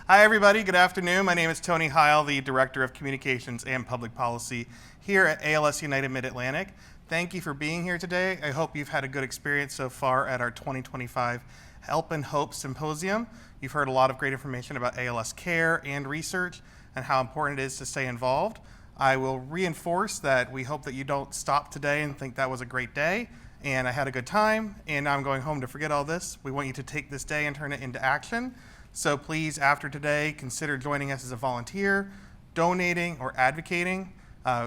Hi, everybody. Good afternoon. My name is Tony Heil, the Director of Communications and Public Policy here at ALS United Mid-Atlantic. Thank you for being here today. I hope you've had a good experience so far at our 2025 Help and Hope Symposium. You've heard a lot of great information about ALS care and research and how important it is to stay involved. I will reinforce that we hope that you don't stop today and think that was a great day and I had a good time and now I'm going home to forget all this. We want you to take this day and turn it into action. So please, after today, consider joining us as a volunteer, donating, or advocating.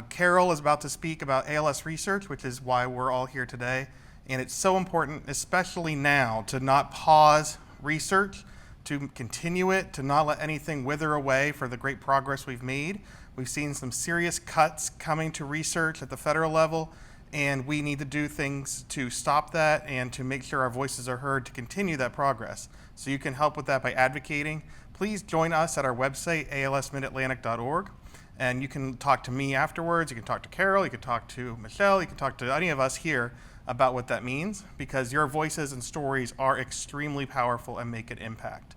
Carol is about to speak about ALS research, which is why we're all here today. And it's so important, especially now, to not pause research, to continue it, to not let anything wither away for the great progress we've made. We've seen some serious cuts coming to research at the federal level, and we need to do things to stop that and to make sure our voices are heard to continue that progress. So you can help with that by advocating. Please join us at our website, alsmidatlantic.org, and you can talk to me afterwards. You can talk to Carol, you can talk to Michelle, you can talk to any of us here about what that means, because your voices and stories are extremely powerful and make an impact.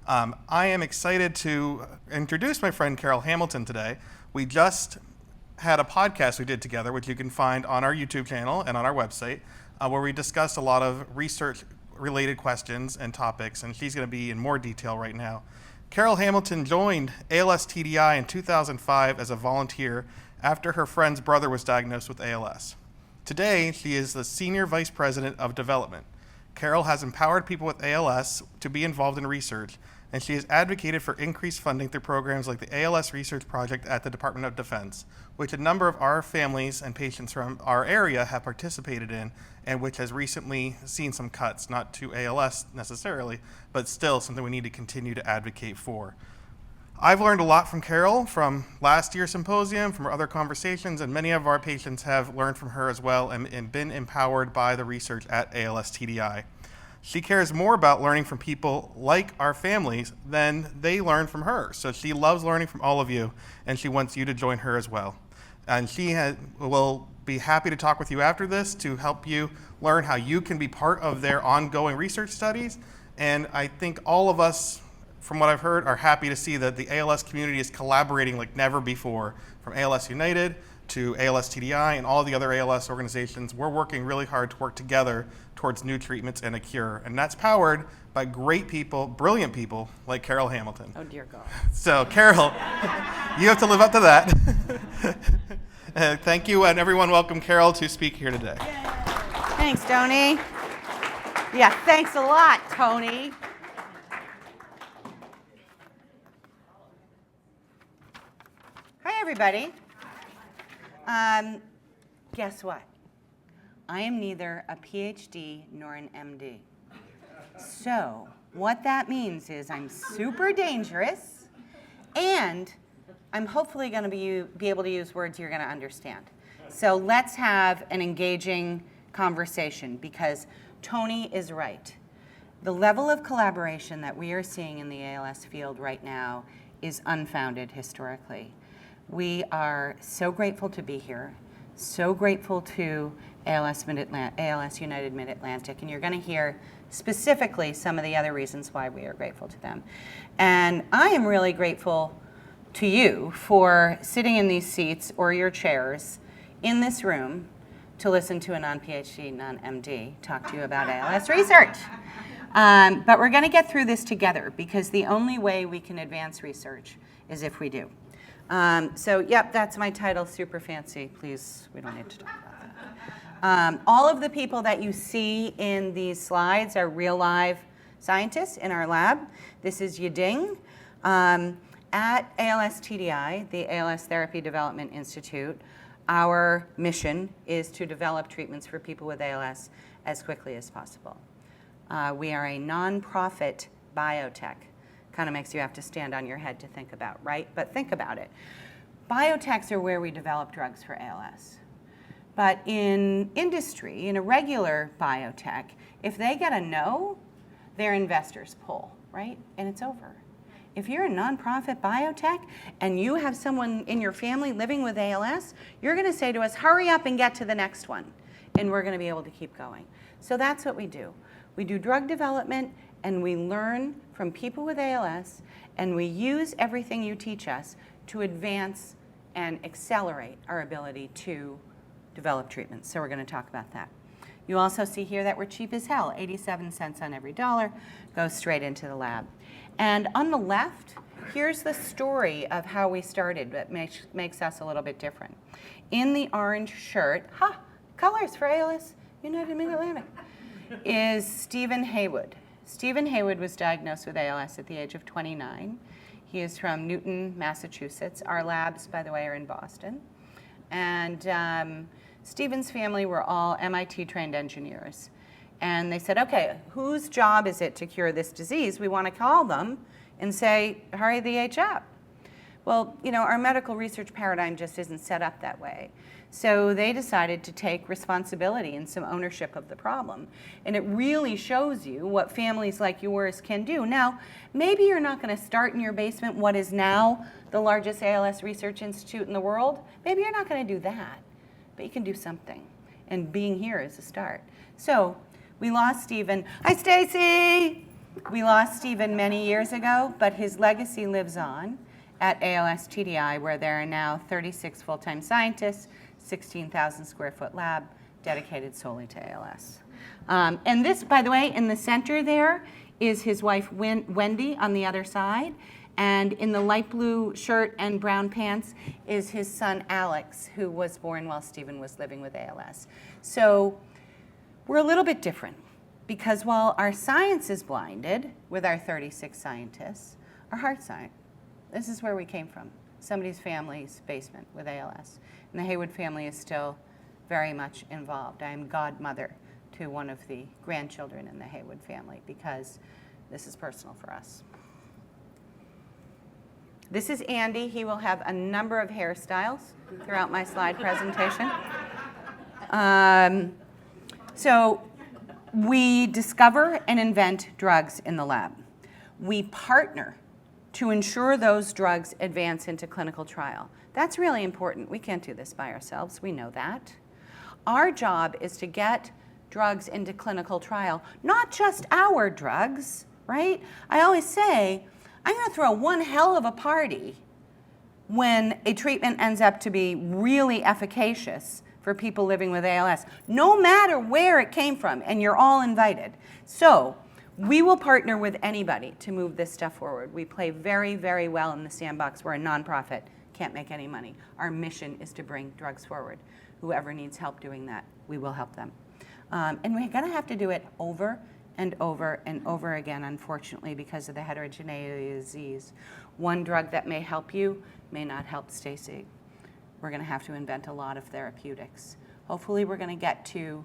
I am excited to introduce my friend Carol Hamilton today. We just had a podcast we did together, which you can find on our YouTube channel and on our website, where we discussed a lot of research-related questions and topics, and she's going to be in more detail right now. Carol Hamilton joined ALS TDI in 2005 as a volunteer after her friend's brother was diagnosed with ALS. Today, she is the Senior Vice President of Development. Carol has empowered people with ALS to be involved in research, and she has advocated for increased funding through programs like the ALS Research Project at the Department of Defense, which a number of our families and patients from our area have participated in, and which has recently seen some cuts, not to ALS necessarily, but still something we need to continue to advocate for. I've learned a lot from Carol from last year's symposium, from our other conversations, and many of our patients have learned from her as well and been empowered by the research at ALS TDI. She cares more about learning from people like our families than they learn from her. So she loves learning from all of you, and she wants you to join her as well. And she will be happy to talk with you after this to help you learn how you can be part of their ongoing research studies. And I think all of us, from what I've heard, are happy to see that the ALS community is collaborating like never before, from ALS United to ALS TDI and all the other ALS organizations. We're working really hard to work together towards new treatments and a cure. And that's powered by great people, brilliant people like Carol Hamilton. Oh, dear God. So Carol, you have to live up to that. Thank you, and everyone welcome Carol to speak here today. Yay. Thanks, Tony. Yeah, thanks a lot, Tony. Hi, everybody. Guess what? I am neither a PhD nor an MD. So what that means is I'm super dangerous, and I'm hopefully going to be able to use words you're going to understand. So let's have an engaging conversation, because Tony is right. The level of collaboration that we are seeing in the ALS field right now is unfounded historically. We are so grateful to be here, so grateful to ALS United Mid-Atlantic, and you're going to hear specifically some of the other reasons why we are grateful to them. And I am really grateful to you for sitting in these seats or your chairs in this room to listen to a non-PhD, non-MD talk to you about ALS research. But we're going to get through this together, because the only way we can advance research is if we do. So, yep, that's my title, super fancy. Please, we don't need to talk about that. All of the people that you see in these slides are real live scientists in our lab. This is Yiding. At ALS TDI, the ALS Therapy Development Institute, our mission is to develop treatments for people with ALS as quickly as possible. We are a nonprofit biotech. Kind of makes you have to stand on your head to think about, right? But think about it. Biotechs are where we develop drugs for ALS. But in industry, in a regular biotech, if they get a no, their investors pull, right? And it's over. If you're a nonprofit biotech and you have someone in your family living with ALS, you're going to say to us, hurry up and get to the next one, and we're going to be able to keep going. So that's what we do. We do drug development and we learn from people with ALS, and we use everything you teach us to advance and accelerate our ability to develop treatments. So we're going to talk about that. You also see here that we're cheap as hell. 87 cents on every dollar goes straight into the lab. And on the left, here's the story of how we started that makes us a little bit different. In the orange shirt, colors for ALS United Mid-Atlantic, is Stephen Haywood. Stephen Haywood was diagnosed with ALS at the age of 29. He is from Newton, Massachusetts. Our labs, by the way, are in Boston. And Stephen's family were all MIT-trained engineers. And they said, okay, whose job is it to cure this disease? We want to call them and say, hurry the H up. Well, you know, our medical research paradigm just isn't set up that way. So they decided to take responsibility and some ownership of the problem. And it really shows you what families like yours can do. Now, maybe you're not going to start in your basement, what is now the largest ALS research institute in the world. Maybe you're not going to do that, but you can do something. And being here is a start. So we lost Stephen. Hi, Stacy! We lost Stephen many years ago, but his legacy lives on at ALS TDI, where there are now 36 full-time scientists, 16,000 square foot lab dedicated solely to ALS. And this, by the way, in the center there is his wife Wendy on the other side. And in the light blue shirt and brown pants is his son Alex, who was born while Stephen was living with ALS. So we're a little bit different because while our science is blinded with our 36 scientists, our heart's not. This is where we came from, somebody's family's basement with ALS. And the Haywood family is still very much involved. I am godmother to one of the grandchildren in the Haywood family because this is personal for us. This is Andy. He will have a number of hairstyles throughout my slide presentation. So we discover and invent drugs in the lab. We partner to ensure those drugs advance into clinical trial. That's really important. We can't do this by ourselves. We know that. Our job is to get drugs into clinical trial, not just our drugs, right? I always say, I'm going to throw one hell of a party when a treatment ends up to be really efficacious for people living with ALS, no matter where it came from, and you're all invited. So we will partner with anybody to move this stuff forward. We play very, very well in the sandbox. We're a nonprofit, can't make any money. Our mission is to bring drugs forward. Whoever needs help doing that, we will help them. And we're going to have to do it over and over and over again, unfortunately, because of the heterogeneity of the disease. One drug that may help you may not help Stacy. We're going to have to invent a lot of therapeutics. Hopefully, we're going to get to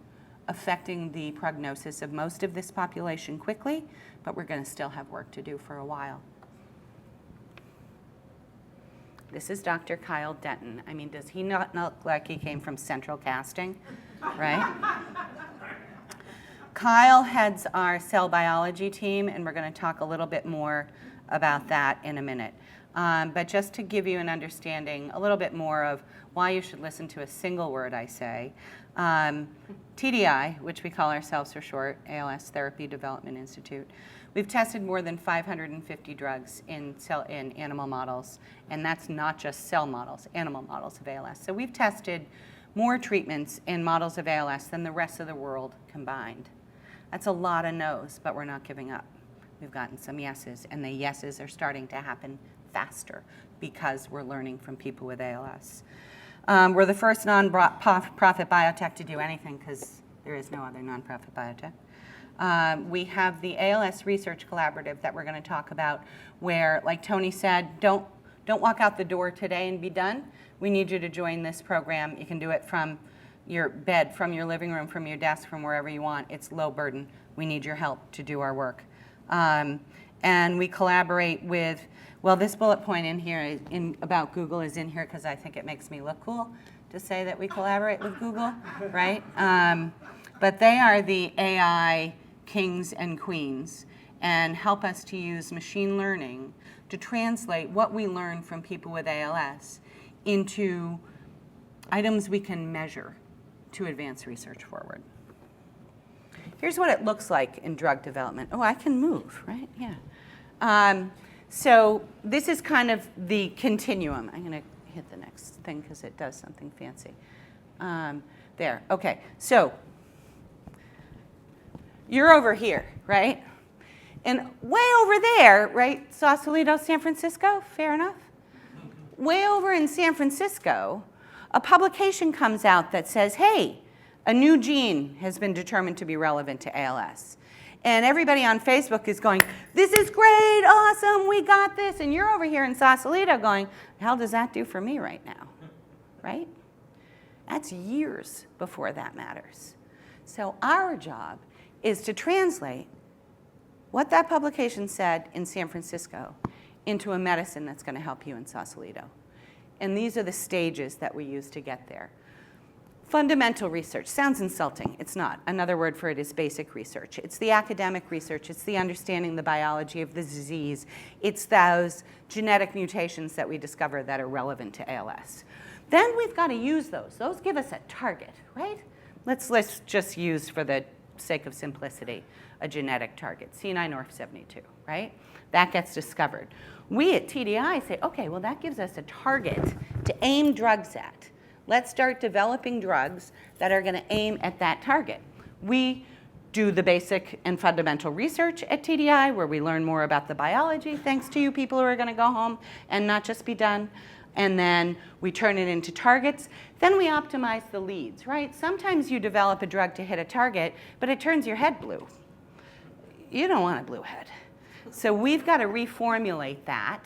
affecting the prognosis of most of this population quickly, but we're going to still have work to do for a while. This is Dr. Kyle Denton. I mean, does he not look like he came from Central Casting, right? Kyle heads our cell biology team, and we're going to talk a little bit more about that in a minute. But just to give you an understanding, a little bit more of why you should listen to a single word I say, TDI, which we call ourselves for short, ALS Therapy Development Institute, we've tested more than 550 drugs in animal models, and that's not just cell models, animal models of ALS. So we've tested more treatments in models of ALS than the rest of the world combined. That's a lot of no's, but we're not giving up. We've gotten some yeses, and the yeses are starting to happen faster because we're learning from people with ALS. We're the first non-profit biotech to do anything because there is no other nonprofit biotech. We have the ALS Research Collaborative that we're going to talk about where, like Tony said, don't walk out the door today and be done. We need you to join this program. You can do it from your bed, from your living room, from your desk, from wherever you want. It's low burden. We need your help to do our work. And we collaborate with, well, this bullet point in here about Google is in here because I think it makes me look cool to say that we collaborate with Google, right? But they are the AI kings and queens and help us to use machine learning to translate what we learn from people with ALS into items we can measure to advance research forward. here's what it looks like in drug development. Oh, I can move, right? Yeah. So this is kind of the continuum. I'm going to hit the next thing because it does something fancy. There. Okay. So you're over here, right? And way over there, right? Sausalito, San Francisco, fair enough? Way over in San Francisco, a publication comes out that says, hey, a new gene has been determined to be relevant to ALS. And everybody on Facebook is going, this is great, awesome, we got this. And you're over here in Sausalito going, the hell does that do for me right now, right? That's years before that matters. So our job is to translate what that publication said in San Francisco into a medicine that's going to help you in Sausalito. And these are the stages that we use to get there. Fundamental research sounds insulting. It's not. Another word for it is basic research. It's the academic research. It's the understanding the biology of the disease. It's those genetic mutations that we discover that are relevant to ALS. Then we've got to use those. Those give us a target, right? Let's just use, for the sake of simplicity, a genetic target, C9orf72, right? That gets discovered. We at TDI say, okay, well, that gives us a target to aim drugs at. Let's start developing drugs that are going to aim at that target. We do the basic and fundamental research at TDI, where we learn more about the biology, thanks to you people who are going to go home and not just be done. And then we turn it into targets. Then we optimize the leads, right? Sometimes you develop a drug to hit a target, but it turns your head blue. You don't want a blue head. So we've got to reformulate that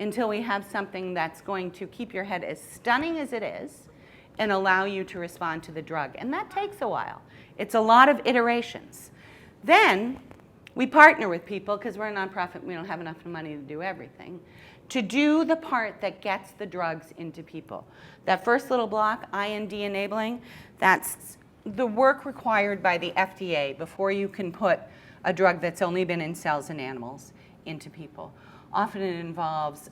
until we have something that's going to keep your head as stunning as it is and allow you to respond to the drug. And that takes a while. It's a lot of iterations. Then we partner with people, because we're a nonprofit, we don't have enough money to do everything, to do the part that gets the drugs into people. That first little block, IND enabling, that's the work required by the FDA before you can put a drug that's only been in cells and animals into people. Often it involves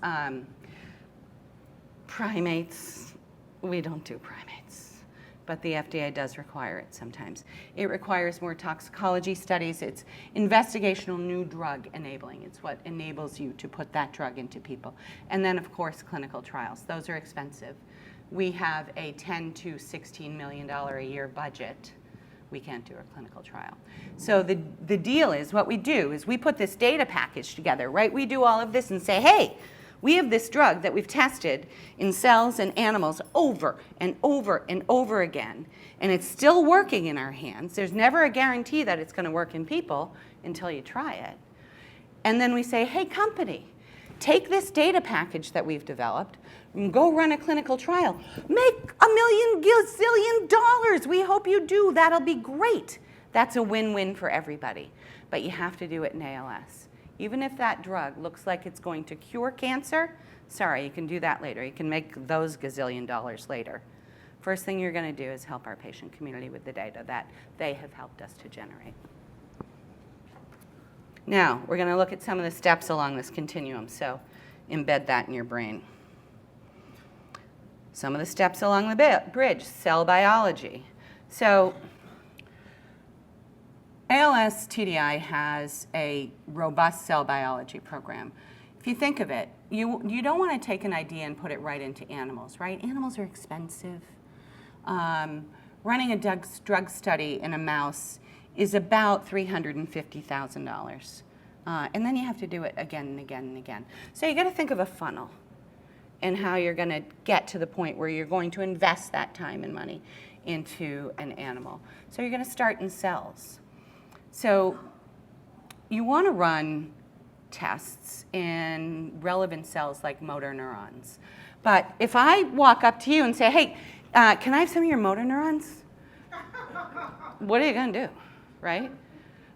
primates. We don't do primates, but the FDA does require it sometimes. It requires more toxicology studies. It's investigational new drug enabling. It's what enables you to put that drug into people. And then, of course, clinical trials. Those are expensive. We have a $10 to $16 million a year budget. We can't do a clinical trial. So the deal is, what we do is we put this data package together, right? We do all of this and say, hey, we have this drug that we've tested in cells and animals over and over and over again, and it's still working in our hands. There's never a guarantee that it's going to work in people until you try it. And then we say, hey, company, take this data package that we've developed, and go run a clinical trial. Make $1 million gazillion. We hope you do. That'll be great. That's a win-win for everybody. But you have to do it in ALS. Even if that drug looks like it's going to cure cancer, sorry, you can do that later. You can make those gazillion dollars later. First thing you're going to do is help our patient community with the data that they have helped us to generate. Now, we're going to look at some of the steps along this continuum, so embed that in your brain. Some of the steps along the bridge, cell biology. So ALS TDI has a robust cell biology program. If you think of it, you don't want to take an idea and put it right into animals, right? Animals are expensive. Running a drug study in a mouse is about $350,000. And then you have to do it again and again and again. So you got to think of a funnel and how you're going to get to the point where you're going to invest that time and money into an animal. So you're going to start in cells. So you want to run tests in relevant cells like motor neurons. But if I walk up to you and say, hey, can I have some of your motor neurons? What are you going to do, right?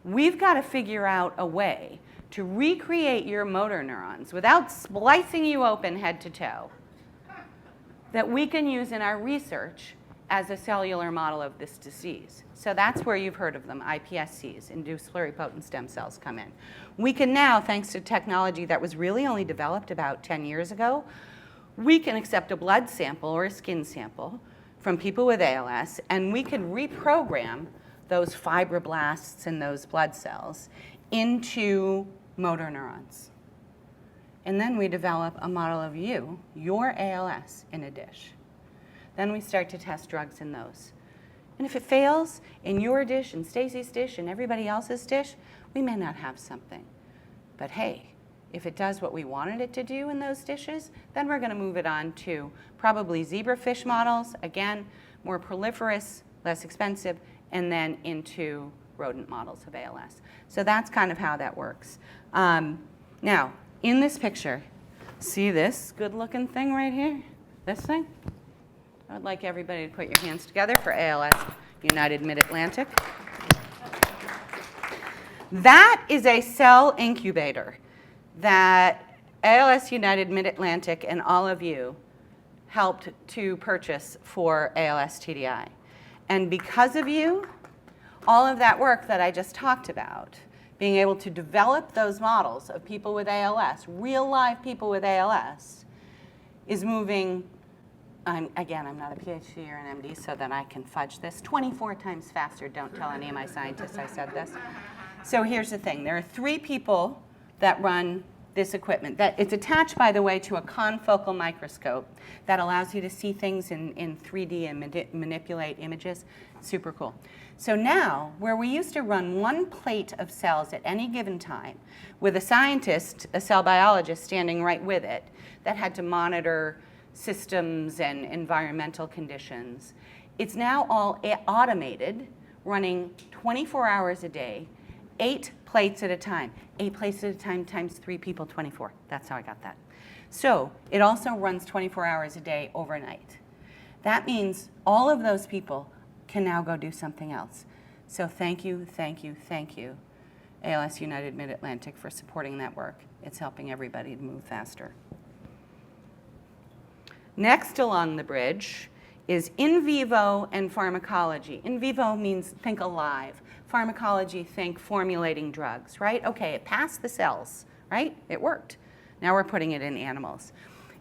We've got to figure out a way to recreate your motor neurons without splicing you open head to toe that we can use in our research as a cellular model of this disease. So that's where you've heard of them, iPSCs, induced pluripotent stem cells, come in. We can now, thanks to technology that was really only developed about 10 years ago, we can accept a blood sample or a skin sample from people with ALS, and we can reprogram those fibroblasts and those blood cells into motor neurons. And then we develop a model of you, your ALS, in a dish. Then we start to test drugs in those. And if it fails in your dish and Stacy's dish and everybody else's dish, we may not have something. But hey, if it does what we wanted it to do in those dishes, then we're going to move it on to probably zebrafish models, again, more proliferous, less expensive, and then into rodent models of ALS. So that's kind of how that works. Now, in this picture, see this good-looking thing right here? This thing? I would like everybody to put your hands together for ALS United Mid-Atlantic. That is a cell incubator that ALS United Mid-Atlantic and all of you helped to purchase for ALS TDI. And because of you, all of that work that I just talked about, being able to develop those models of people with ALS, real live people with ALS, is moving, again, I'm not a PhD or an MD, so that I can fudge this, 24 times faster. Don't tell any of my scientists I said this. So here's the thing. There are 3 people that run this equipment. It's attached, by the way, to a confocal microscope that allows you to see things in 3D and manipulate images. Super cool. So now, where we used to run 1 plate of cells at any given time with a scientist, a cell biologist, standing right with it that had to monitor systems and environmental conditions, it's now all automated, running 24 hours a day, 8 plates at a time. 8 plates at a time times 3 people, 24. That's how I got that. So it also runs 24 hours a day overnight. That means all of those people can now go do something else. So thank you, thank you, thank you, ALS United Mid-Atlantic, for supporting that work. It's helping everybody to move faster. Next along the bridge is in vivo and pharmacology. In vivo means think alive. Pharmacology, think formulating drugs, right? Okay, it passed the cells, right? It worked. Now we're putting it in animals.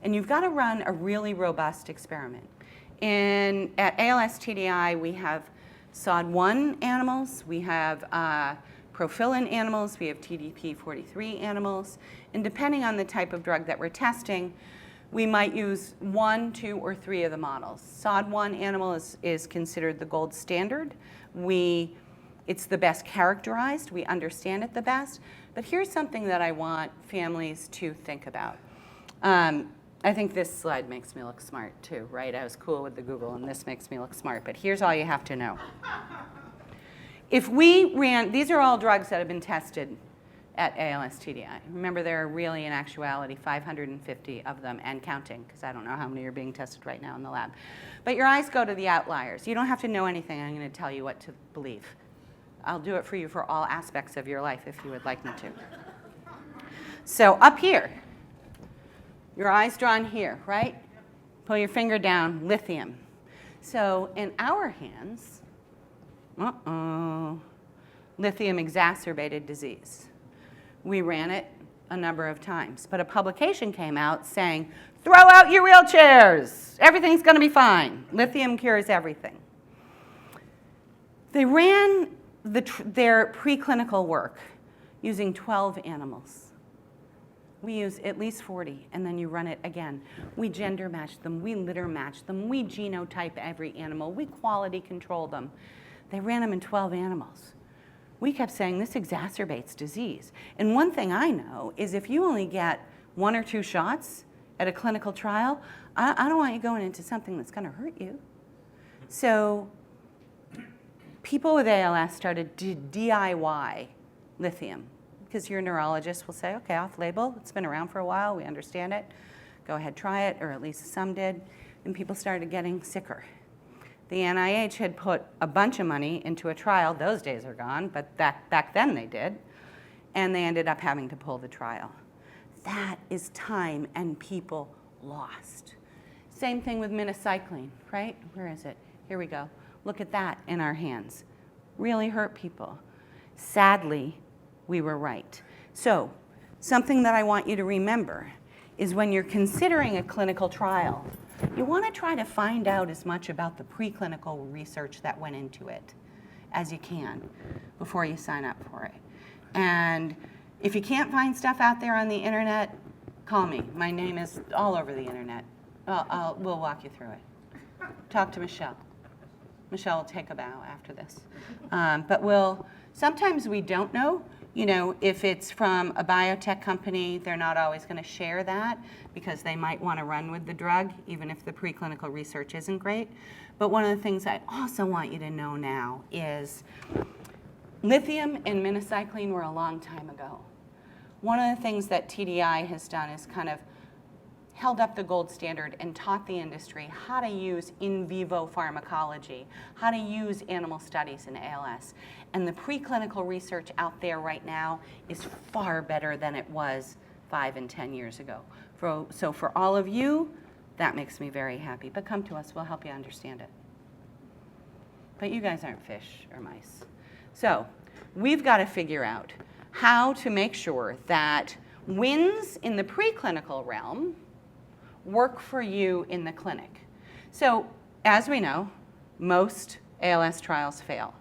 And you've got to run a really robust experiment. At ALS TDI, we have SOD1 animals, we have profilin animals, we have TDP43 animals, and depending on the type of drug that we're testing, we might use 1, 2, or 3 of the models. SOD1 animal is considered the gold standard. It's the best characterized. We understand it the best. But here's something that I want families to think about. I think this slide makes me look smart too, right? I was cool with the Google, and this makes me look smart. But here's all you have to know. If we ran, these are all drugs that have been tested at ALS TDI. Remember, there are really, in actuality, 550 of them and counting, because I don't know how many are being tested right now in the lab. But your eyes go to the outliers. You don't have to know anything. I'm going to tell you what to believe. I'll do it for you for all aspects of your life if you would like me to. So up here, your eyes drawn here, right? Pull your finger down, lithium. So in our hands, lithium exacerbated disease. We ran it a number of times, but a publication came out saying, throw out your wheelchairs, everything's going to be fine. Lithium cures everything. They ran their preclinical work using 12 animals. We use at least 40, and then you run it again. We gender match them, we litter match them, we genotype every animal, we quality control them. They ran them in 12 animals. We kept saying this exacerbates disease. And one thing I know is if you only get 1 or 2 shots at a clinical trial, I don't want you going into something that's going to hurt you. So people with ALS started to DIY lithium, because your neurologist will say, okay, off-label, it's been around for a while, we understand it, go ahead, try it, or at least some did, and people started getting sicker. The NIH had put a bunch of money into a trial. Those days are gone, but back then they did, and they ended up having to pull the trial. That is time and people lost. Same thing with minocycline, right? Where is it? Here we go. Look at that in our hands. Really hurt people. Sadly, we were right. So, something that I want you to remember is when you're considering a clinical trial, you want to try to find out as much about the preclinical research that went into it as you can before you sign up for it. And if you can't find stuff out there on the internet, call me. My name is all over the internet. We'll walk you through it. Talk to Michelle. Michelle will take a bow after this. But sometimes we don't know. If it's from a biotech company, they're not always going to share that because they might want to run with the drug, even if the preclinical research isn't great. But one of the things I also want you to know now is lithium and minocycline were a long time ago. One of the things that TDI has done is kind of held up the gold standard and taught the industry how to use in vivo pharmacology, how to use animal studies in ALS. And the preclinical research out there right now is far better than it was 5 and 10 years ago. So for all of you, that makes me very happy. But come to us, we'll help you understand it. But you guys aren't fish or mice. So we've got to figure out how to make sure that wins in the preclinical realm work for you in the clinic. So as we know, most ALS trials fail.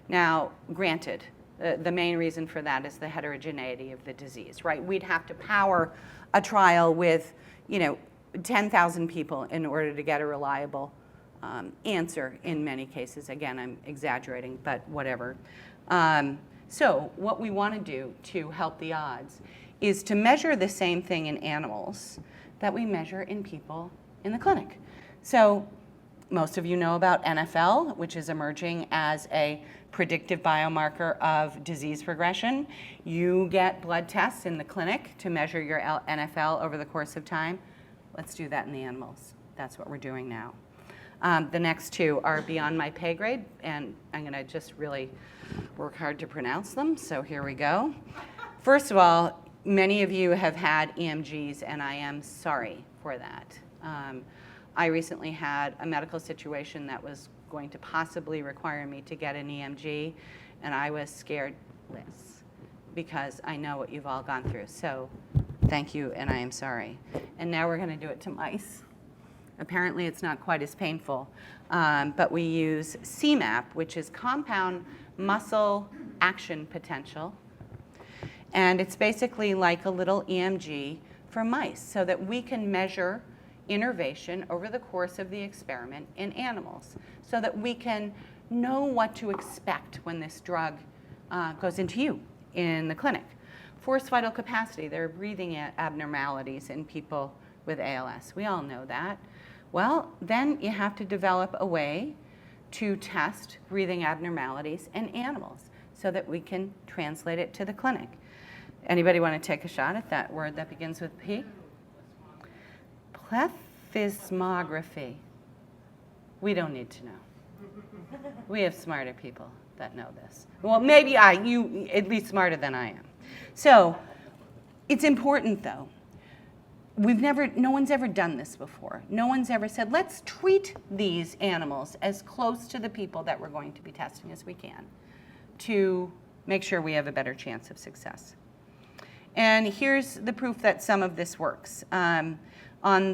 Now, granted, the main reason for that is the heterogeneity of the disease, right? We'd have to power a trial with, 10,000 people in order to get a reliable answer in many cases. Again, I'm exaggerating, but whatever. So what we want to do to help the odds is to measure the same thing in animals that we measure in people in the clinic. So most of you know about NFL, which is emerging as a predictive biomarker of disease progression. You get blood tests in the clinic to measure your NFL over the course of time. Let's do that in the animals. That's what we're doing now. The next two are beyond my pay grade, and I'm going to just really work hard to pronounce them, so here we go. First of all, many of you have had EMGs, and I am sorry for that. I recently had a medical situation that was going to possibly require me to get an EMG, and I was scared less because I know what you've all gone through. So thank you, and I am sorry. And now we're going to do it to mice. Apparently it's not quite as painful, but we use CMAP, which is compound muscle action potential. And it's basically like a little EMG for mice so that we can measure innervation over the course of the experiment in animals so that we can know what to expect when this drug goes into you in the clinic. Forced vital capacity, there are breathing abnormalities in people with ALS. We all know that. Well, then you have to develop a way to test breathing abnormalities in animals so that we can translate it to the clinic. Anybody want to take a shot at that word that begins with P? Plethysmography. We don't need to know. We have smarter people that know this. Well, maybe you at least smarter than I am. So it's important though. No one's ever done this before. No one's ever said, let's treat these animals as close to the people that we're going to be testing as we can to make sure we have a better chance of success. And here's the proof that some of this works. On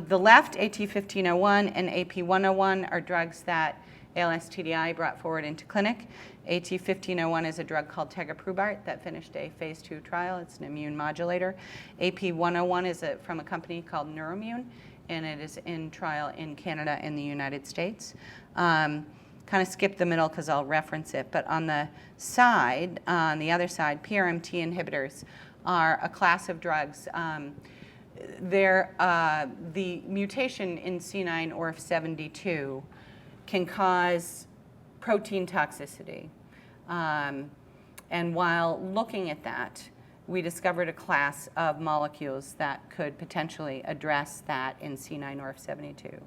the left, AT-1501 and AP-101 are drugs that ALS TDI brought forward into clinic. AT-1501 is a drug called tegoprubart that finished a phase 2 trial. It's an immune modulator. AP-101 is from a company called Neuromune, and it is in trial in Canada and the United States. Kind of skip the middle because I'll reference it, but on the side, on the other side, PRMT inhibitors are a class of drugs. The mutation in C9orf72 can cause protein toxicity. And while looking at that, we discovered a class of molecules that could potentially address that in C9orf72.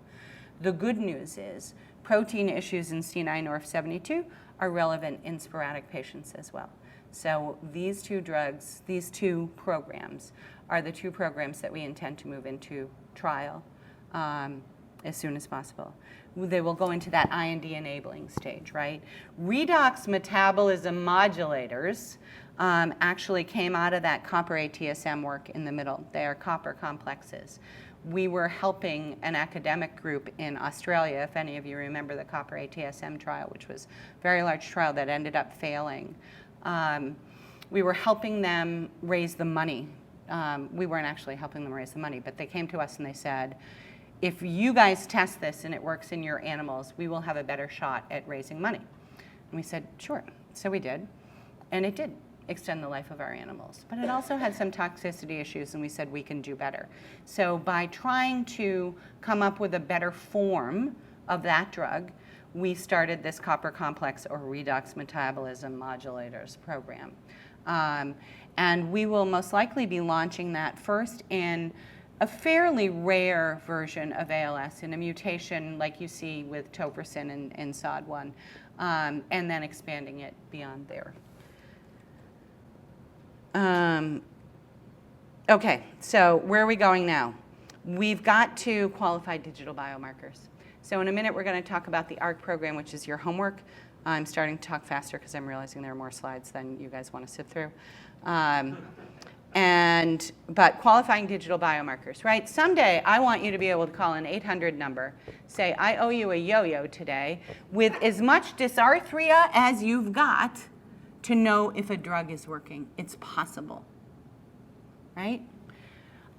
The good news is protein issues in C9orf72 are relevant in sporadic patients as well. So these two drugs, these two programs, are the two programs that we intend to move into trial as soon as possible. They will go into that IND enabling stage, right? Redox metabolism modulators actually came out of that copper ATSM work in the middle. They are copper complexes. we were helping an academic group in Australia, if any of you remember the copper ATSM trial, which was a very large trial that ended up failing. We were helping them raise the money. We weren't actually helping them raise the money, but they came to us and they said, if you guys test this and it works in your animals, we will have a better shot at raising money. And we said, sure. So we did, and it did extend the life of our animals. But it also had some toxicity issues, and we said we can do better. So by trying to come up with a better form of that drug, we started this copper complex or redox metabolism modulators program. And we will most likely be launching that first in a fairly rare version of ALS, in a mutation like you see with tofersen in SOD1, and then expanding it beyond there. Okay, so where are we going now? We've got to qualify digital biomarkers. So in a minute, we're going to talk about the ARC program, which is your homework. I'm starting to talk faster because I'm realizing there are more slides than you guys want to sift through. But qualifying digital biomarkers, right? Someday, I want you to be able to call an 800 number, say, I owe you a yo-yo today, with as much dysarthria as you've got to know if a drug is working. It's possible, right?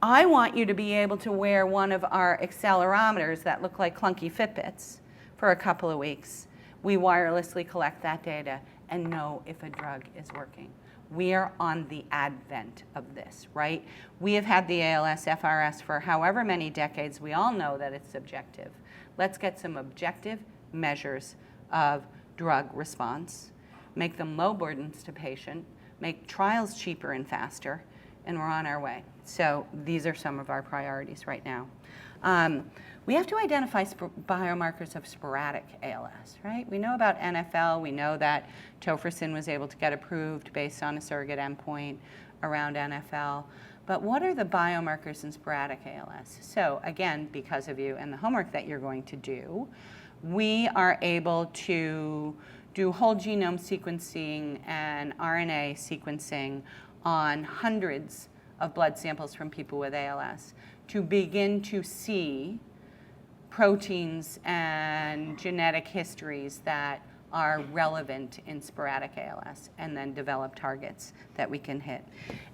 I want you to be able to wear one of our accelerometers that look like clunky Fitbits for a couple of weeks. We wirelessly collect that data and know if a drug is working. We are on the advent of this, right? We have had the ALS FRS for however many decades. We all know that it's subjective. Let's get some objective measures of drug response, make them low burdens to patient, make trials cheaper and faster, and we're on our way. So these are some of our priorities right now. We have to identify biomarkers of sporadic ALS, right? We know about NFL. We know that tofersen was able to get approved based on a surrogate endpoint around NFL. But what are the biomarkers in sporadic ALS? So again, because of you and the homework that you're going to do, we are able to do whole genome sequencing and RNA sequencing on hundreds of blood samples from people with ALS to begin to see proteins and genetic histories that are relevant in sporadic ALS, and then develop targets that we can hit.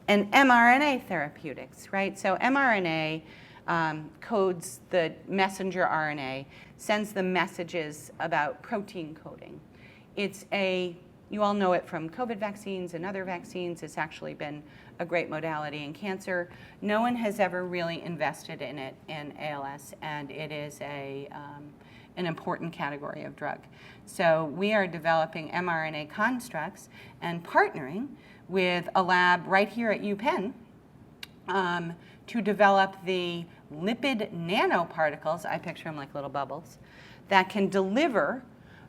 And mRNA therapeutics, right? So mRNA codes the messenger RNA, sends the messages about protein coding. You all know it from COVID vaccines and other vaccines. It's actually been a great modality in cancer. No one has ever really invested in it in ALS, and it is an important category of drug. So we are developing mRNA constructs and partnering with a lab right here at UPenn to develop the lipid nanoparticles, I picture them like little bubbles, that can deliver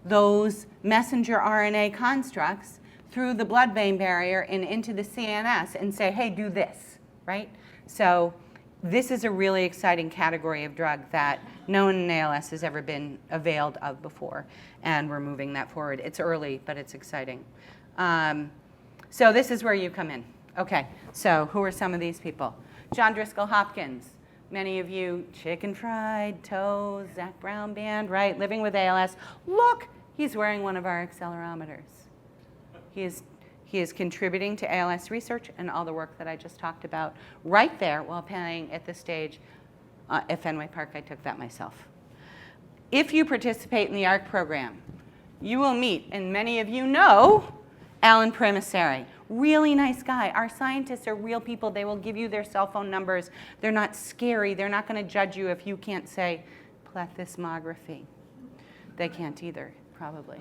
those messenger RNA constructs through the blood-brain barrier and into the CNS and say, hey, do this, right? So this is a really exciting category of drug that no one in ALS has ever been availed of before, and we're moving that forward. It's early, but it's exciting. So this is where you come in. Okay, so who are some of these people? John Driscoll Hopkins. Many of you, Chicken Fried Toes, Zach Brown Band, right? Living with ALS. Look, he's wearing one of our accelerometers. He is contributing to ALS research and all the work that I just talked about right there while playing at the stage at Fenway Park. I took that myself. If you participate in the ARC program, you will meet, and many of you know, Alan Premiseri. Really nice guy. Our scientists are real people. They will give you their cell phone numbers. They're not scary. They're not going to judge you if you can't say plethysmography. They can't either, probably.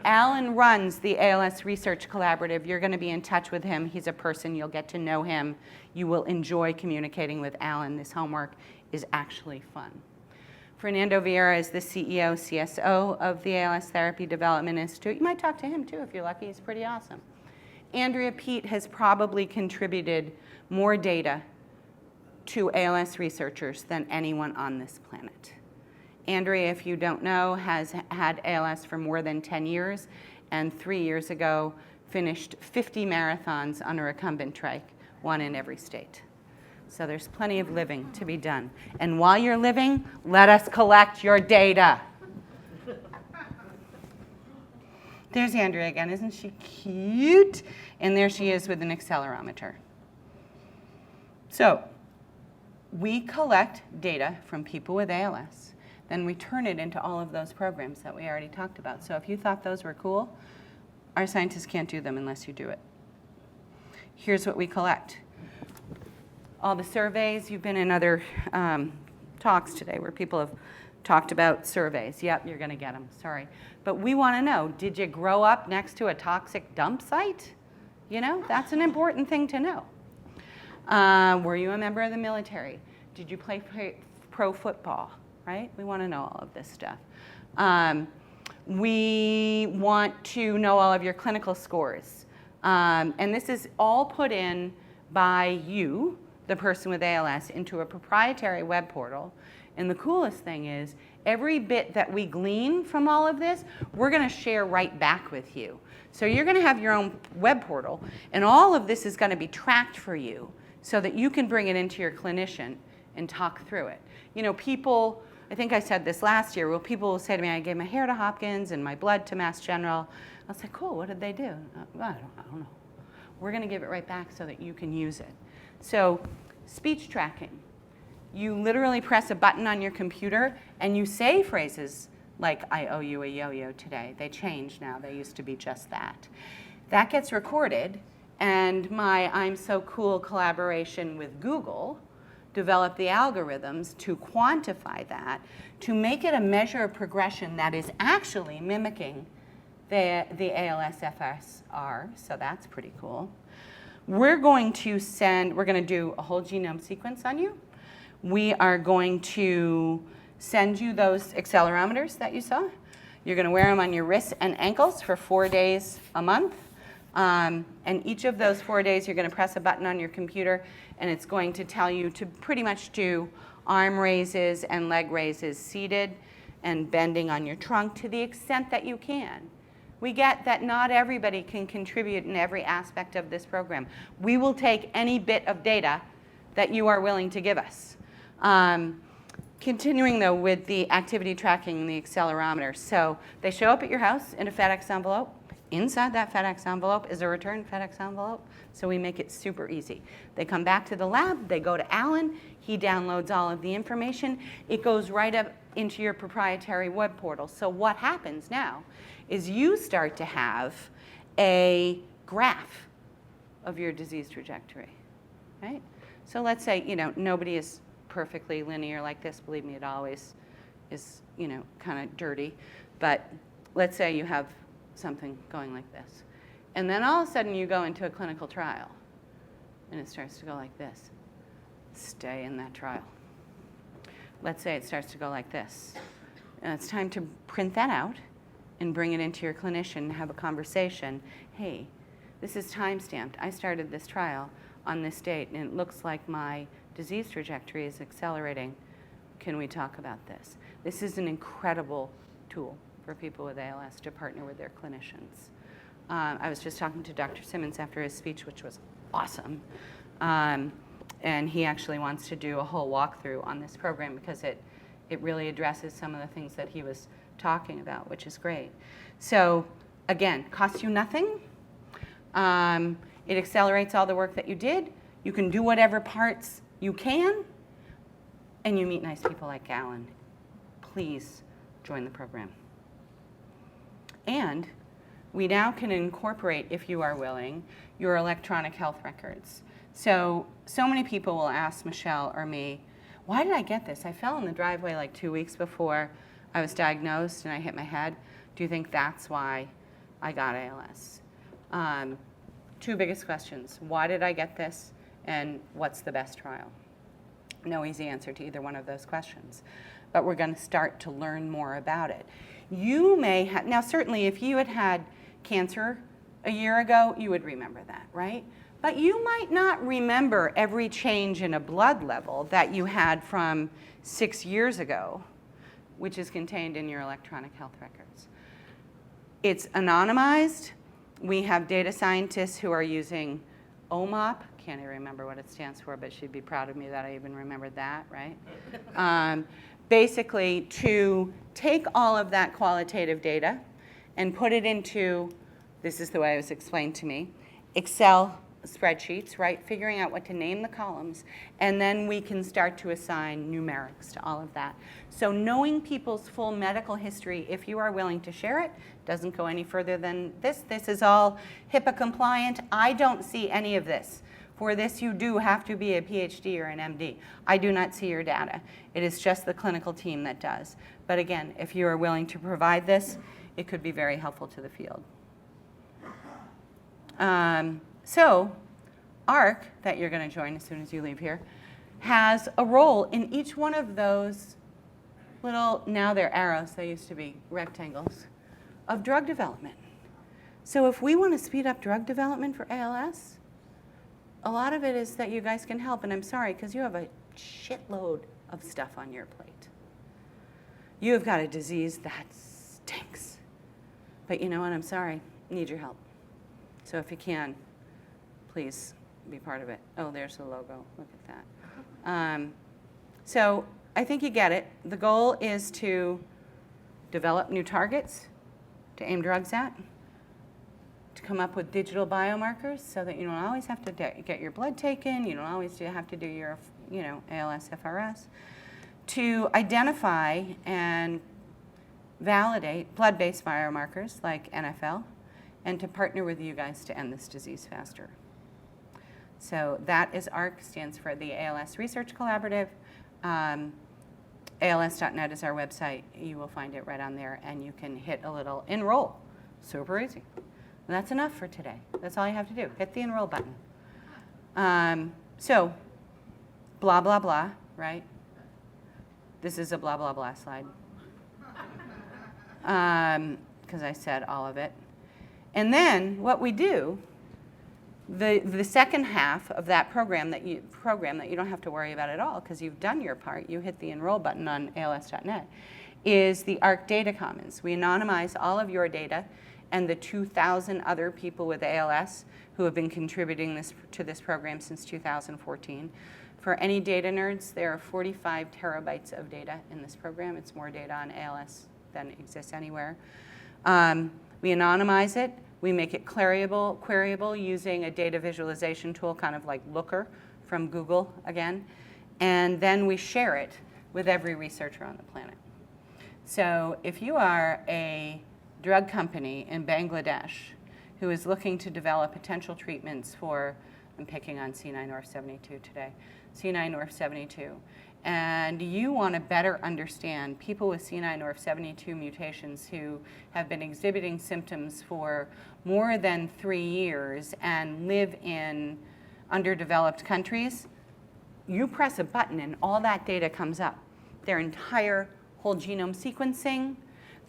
Alan runs the ALS Research Collaborative. You're going to be in touch with him. He's a person. You'll get to know him. You will enjoy communicating with Alan. This homework is actually fun. Fernando Vieira is the CEO, CSO of the ALS Therapy Development Institute. You might talk to him, too, if you're lucky. He's pretty awesome. Andrea Peet has probably contributed more data to ALS researchers than anyone on this planet. Andrea, if you don't know, has had ALS for more than 10 years, and 3 years ago finished 50 marathons on a recumbent trike, one in every state. So there's plenty of living to be done. And while you're living, let us collect your data. There's Andrea again. Isn't she cute? And there she is with an accelerometer. So we collect data from people with ALS. Then we turn it into all of those programs that we already talked about. So if you thought those were cool, our scientists can't do them unless you do it. Here's what we collect. All the surveys. You've been in other talks today where people have talked about surveys. Yep, you're going to get them. Sorry. But we want to know, did you grow up next to a toxic dump site? You know, that's an important thing to know. Were you a member of the military? Did you play pro football? Right? We want to know all of this stuff. We want to know all of your clinical scores. And this is all put in by you, the person with ALS, into a proprietary web portal. And the coolest thing is, every bit that we glean from all of this, we're going to share right back with you. So you're going to have your own web portal, and all of this is going to be tracked for you so that you can bring it into your clinician and talk through it. You know, people, I think I said this last year, well, people will say to me, I gave my hair to Hopkins and my blood to Mass General. I was like, cool, what did they do? I don't know. We're going to give it right back so that you can use it. So speech tracking. You literally press a button on your computer and you say phrases like, I owe you a yo-yo today. They change now. They used to be just that. That gets recorded, and my I'm So Cool collaboration with Google developed the algorithms to quantify that, to make it a measure of progression that is actually mimicking the ALS-FSR, so that's pretty cool. We're going to do a whole genome sequence on you. We are going to send you those accelerometers that you saw. You're going to wear them on your wrists and ankles for 4 days a month. And each of those 4 days, you're going to press a button on your computer, and it's going to tell you to pretty much do arm raises and leg raises seated and bending on your trunk to the extent that you can. We get that not everybody can contribute in every aspect of this program. We will take any bit of data that you are willing to give us. Continuing, though, with the activity tracking and the accelerometer. So they show up at your house in a FedEx envelope. Inside that FedEx envelope is a return FedEx envelope, so we make it super easy. They come back to the lab. They go to Alan. He downloads all of the information. It goes right up into your proprietary web portal. So what happens now is you start to have a graph of your disease trajectory, right? So let's say, you know, nobody is perfectly linear like this. Believe me, it always is, you know, kind of dirty. But let's say you have something going like this. And then all of a sudden you go into a clinical trial and it starts to go like this. Stay in that trial. Let's say it starts to go like this. And it's time to print that out and bring it into your clinician and have a conversation. Hey, this is time-stamped. I started this trial on this date, and it looks like my disease trajectory is accelerating. Can we talk about this? This is an incredible tool for people with ALS to partner with their clinicians. I was just talking to Dr. Simmons after his speech, which was awesome. And he actually wants to do a whole walkthrough on this program because it really addresses some of the things that he was talking about, which is great. So again, costs you nothing. It accelerates all the work that you did. You can do whatever parts you can, and you meet nice people like Alan. Please join the program. And we now can incorporate, if you are willing, your electronic health records. So many people will ask Michelle or me, why did I get this? I fell in the driveway like 2 weeks before I was diagnosed and I hit my head. Do you think that's why I got ALS? Two biggest questions. Why did I get this? And what's the best trial? No easy answer to either one of those questions. But we're going to start to learn more about it. You may have, now certainly if you had had cancer a year ago, you would remember that, right? But you might not remember every change in a blood level that you had from 6 years ago, which is contained in your electronic health records. It's anonymized. We have data scientists who are using OMOP, can't even remember what it stands for, but she'd be proud of me that I even remembered that, right? Basically, to take all of that qualitative data and put it into, this is the way it was explained to me, Excel spreadsheets, right? Figuring out what to name the columns, and then we can start to assign numerics to all of that. So knowing people's full medical history, if you are willing to share it, doesn't go any further than this. This is all HIPAA compliant. I don't see any of this. For this, you do have to be a PhD or an MD. I do not see your data. It is just the clinical team that does. But again, if you are willing to provide this, it could be very helpful to the field. So ARC, that you're going to join as soon as you leave here, has a role in each one of those little, now they're arrows, they used to be rectangles, of drug development. So if we want to speed up drug development for ALS, a lot of it is that you guys can help, and I'm sorry, because you have a shitload of stuff on your plate. You have got a disease that stinks. But you know what, I'm sorry, need your help. So if you can, please be part of it. Oh, there's the logo, look at that. So I think you get it. The goal is to develop new targets to aim drugs at, to come up with digital biomarkers so that you don't always have to get your blood taken, you don't always have to do your, ALS FRS, to identify and validate blood-based biomarkers like NFL, and to partner with you guys to end this disease faster. So that is ARC, stands for the ALS Research Collaborative. ALS.net is our website. You will find it right on there, and you can hit a little enroll. Super easy. And that's enough for today. That's all you have to do. Hit the enroll button. So, blah, blah, blah, right? This is a blah, blah, blah slide. Because I said all of it. And then what we do, the second half of that program that you don't have to worry about at all because you've done your part, you hit the enroll button on ALS.net, is the ARC Data Commons. We anonymize all of your data and the 2,000 other people with ALS who have been contributing to this program since 2014. For any data nerds, there are 45 terabytes of data in this program. It's more data on ALS than exists anywhere. We anonymize it. We make it queryable using a data visualization tool, kind of like Looker from Google again. And then we share it with every researcher on the planet. So if you are a drug company in Bangladesh who is looking to develop potential treatments for, I'm picking on C9orf72 today, C9orf72, and you want to better understand people with C9orf72 mutations who have been exhibiting symptoms for more than 3 years and live in underdeveloped countries, you press a button and all that data comes up. Their entire whole genome sequencing,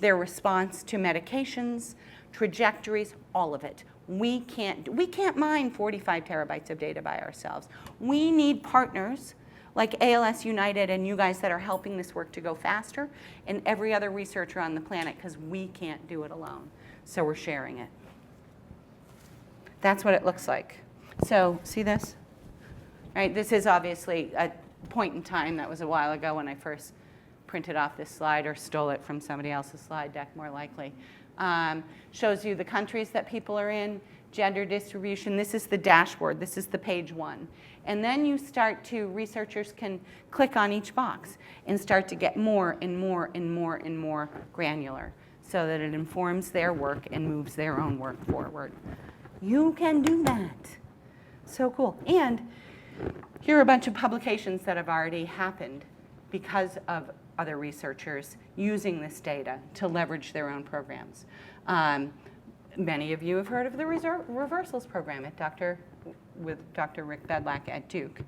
their response to medications, trajectories, all of it. We can't mine 45 terabytes of data by ourselves. We need partners like ALS United and you guys that are helping this work to go faster, and every other researcher on the planet, because we can't do it alone. So we're sharing it. That's what it looks like. So see this? Right, this is obviously a point in time that was a while ago when I first printed off this slide or stole it from somebody else's slide deck, more likely. Shows you the countries that people are in, gender distribution. This is the dashboard. This is the page one. And then you start to, researchers can click on each box and start to get more and more and more and more granular so that it informs their work and moves their own work forward. You can do that. So cool. And here are a bunch of publications that have already happened because of other researchers using this data to leverage their own programs. Many of you have heard of the reversals program with Dr. Rick Bedlack at Duke.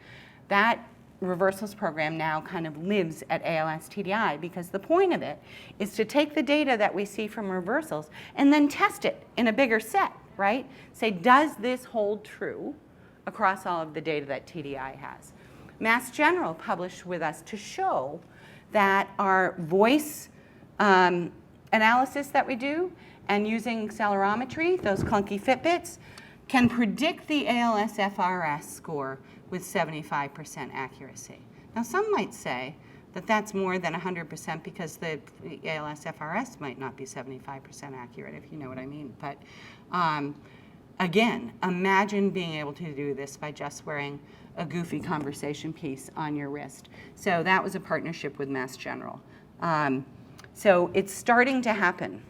That reversals program now kind of lives at ALS TDI because the point of it is to take the data that we see from reversals and then test it in a bigger set, right? Say, does this hold true across all of the data that TDI has? Mass General published with us to show that our voice analysis that we do and using accelerometry, those clunky Fitbits, can predict the ALS-FRS score with 75% accuracy. Now, some might say that that's more than 100% because the ALS-FRS might not be 75% accurate, if you know what I mean. But again, imagine being able to do this by just wearing a goofy conversation piece on your wrist. So that was a partnership with Mass General. So it's starting to happen.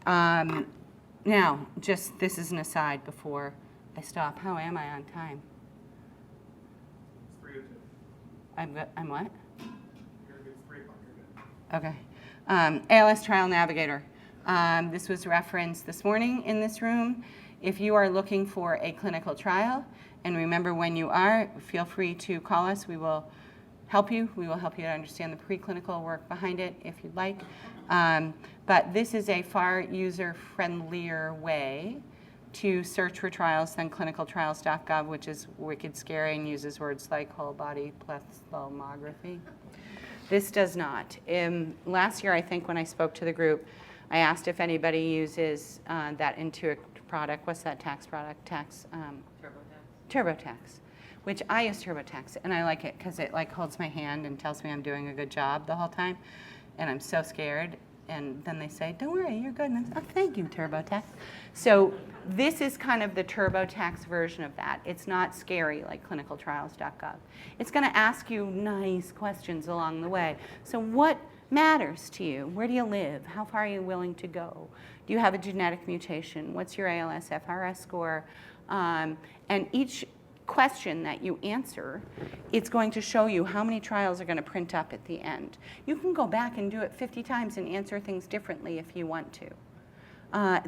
Now, just this is an aside before I stop. How am I on time? It's 3:02. I'm what? You're good. It's 3 o'clock. You're good. Okay. ALS Trial Navigator. This was referenced this morning in this room. If you are looking for a clinical trial, and remember when you are, feel free to call us. We will help you. We will help you to understand the preclinical work behind it if you'd like. But this is a far user-friendlier way to search for trials than clinicaltrials.gov, which is wicked scary and uses words like whole body plethysmography. This does not. Last year, I think when I spoke to the group, I asked if anybody uses that Intuit product. What's that tax product? TurboTax, which I use TurboTax, and I like it because it like holds my hand and tells me I'm doing a good job the whole time, and I'm so scared. And then they say, "Don't worry, you're good." And I say, "Oh, thank you, TurboTax." So this is kind of the TurboTax version of that. It's not scary like clinicaltrials.gov. It's going to ask you nice questions along the way. So what matters to you? Where do you live? How far are you willing to go? Do you have a genetic mutation? What's your ALS-FRS score? And each question that you answer, it's going to show you how many trials are going to print up at the end. You can go back and do it 50 times and answer things differently if you want to.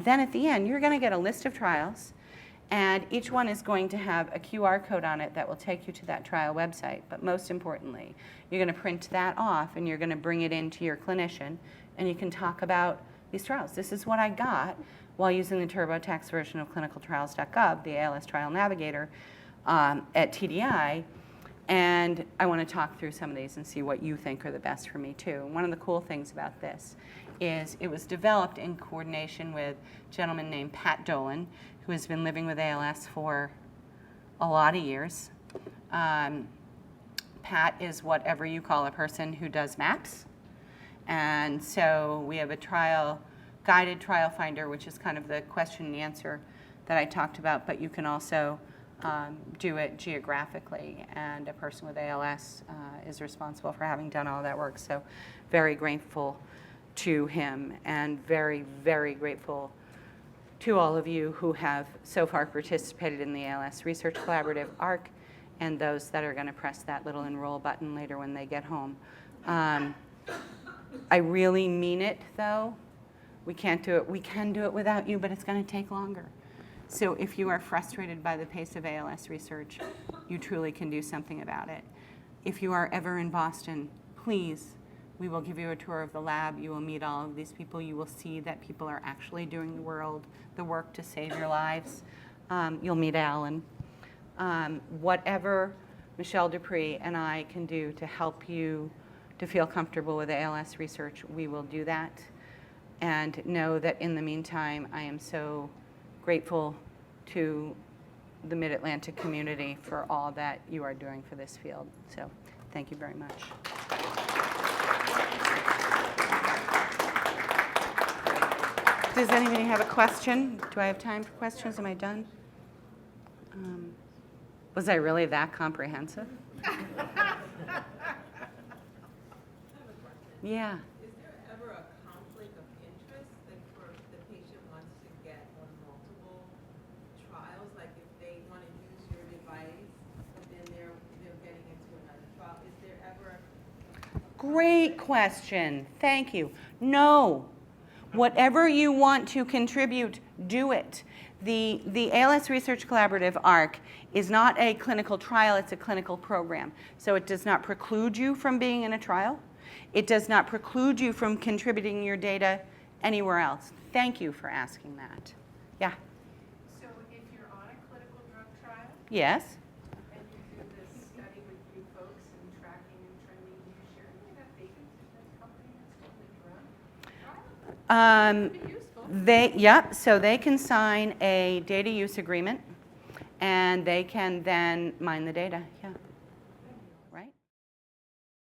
Then at the end, you're going to get a list of trials, and each one is going to have a QR code on it that will take you to that trial website. But most importantly, you're going to print that off, and you're going to bring it into your clinician, and you can talk about these trials. This is what I got while using the TurboTax version of clinicaltrials.gov, the ALS Trial Navigator, at TDI, and I want to talk through some of these and see what you think are the best for me too. One of the cool things about this is it was developed in coordination with a gentleman named Pat Dolan, who has been living with ALS for a lot of years. Pat is whatever you call a person who does maps, and so we have a guided trial finder, which is kind of the question and answer that I talked about, but you can also do it geographically, and a person with ALS is responsible for having done all that work. So very grateful to him, and very, very grateful to all of you who have so far participated in the ALS Research Collaborative ARC, and those that are going to press that little enroll button later when they get home. I really mean it, though. We can't do it. We can do it without you, but it's going to take longer. So if you are frustrated by the pace of ALS research, you truly can do something about it. If you are ever in Boston, please, we will give you a tour of the lab. You will meet all of these people. You will see that people are actually doing the work to save your lives. You'll meet Alan. Whatever Michelle Dupree and I can do to help you to feel comfortable with ALS research, we will do that. And know that in the meantime, I am so grateful to the Mid-Atlantic community for all that you are doing for this field. So thank you very much. Does anybody have a question? Do I have time for questions? Am I done? Was I really that comprehensive? Yeah. Is there ever a conflict of interest that for the patient wants to get on multiple trials? Like if they want to use your device, but then they're getting into another trial. Is there ever Great question. Thank you. No. Whatever you want to contribute, do it. The ALS Research Collaborative ARC is not a clinical trial, it's a clinical program. So it does not preclude you from being in a trial. It does not preclude you from contributing your data anywhere else. Thank you for asking that. Yeah? So if you're on a clinical drug trial Yes? and you do this study with you folks and tracking and trending, do you share any of that data with the company that's doing the drug trial? It would be useful. Yep, so they can sign a data use agreement, and they can then mine the data.